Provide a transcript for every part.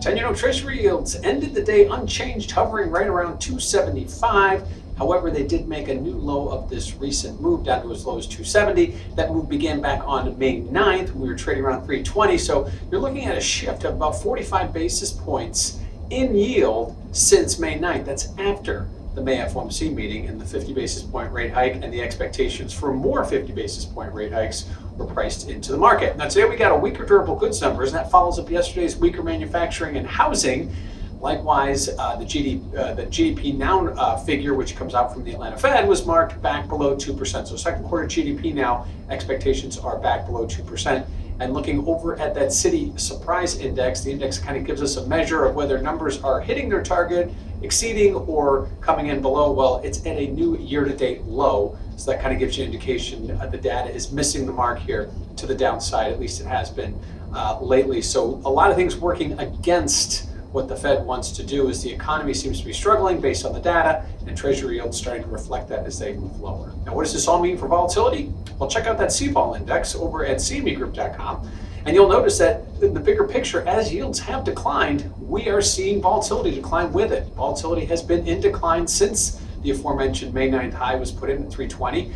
10-year note treasury yields ended the day unchanged, hovering right around 275. However, they did make a new low of this recent move down to as low as 270. That move began back on May 9th. We were trading around 320. So you're looking at a shift of about 45 basis points in yield since May 9th. That's after the May FOMC meeting and the 50 basis point rate hike, and the expectations for more 50 basis point rate hikes were priced into the market. Now today we got a weaker durable goods numbers, and that follows up yesterday's weaker manufacturing and housing. Likewise, the GDP now figure, which comes out from the Atlanta Fed, was marked back below 2%. So second quarter GDP now, expectations are back below 2%. And looking over at that city surprise index, the index kind of gives us a measure of whether numbers are hitting their target, exceeding, or coming in below. Well, it's at a new year-to-date low. So that kind of gives you an indication the data is missing the mark here to the downside. At least it has been lately. So a lot of things working against what the Fed wants to do. Is the economy seems to be struggling based on the data, and treasury yields starting to reflect that as they move lower. Now, what does this all mean for volatility? Well, check out that CVOL index over at cmegroup.com, and you'll notice that in the bigger picture, as yields have declined, we are seeing volatility decline with it. Volatility has been in decline since the aforementioned May 9th high was put in at 320.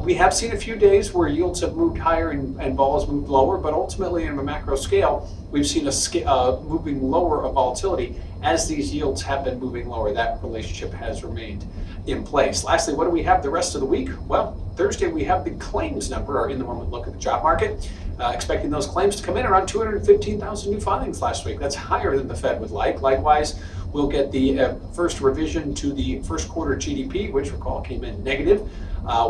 We have seen a few days where yields have moved higher and vol has moved lower, but ultimately on a macro scale, we've seen a moving lower of volatility as these yields have been moving lower. That relationship has remained in place. Lastly, what do we have the rest of the week? Well, Thursday we have the claims number, or in the moment look at the job market. Expecting those claims to come in around 215,000 new filings last week. That's higher than the Fed would like. Likewise, we'll get the first revision to the first quarter GDP, which recall came in negative.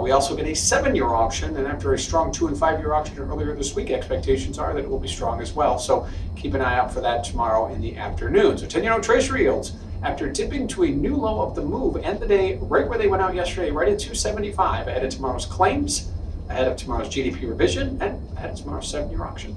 We also get a 7-year auction, and after a strong 2- and 5-year auction earlier this week, expectations are that it will be strong as well. So keep an eye out for that tomorrow in the afternoon. So 10-year note treasury yields, after dipping to a new low of the move, end the day right where they went out yesterday, right at 275, ahead of tomorrow's claims, ahead of tomorrow's GDP revision, and ahead of tomorrow's 7-year auction.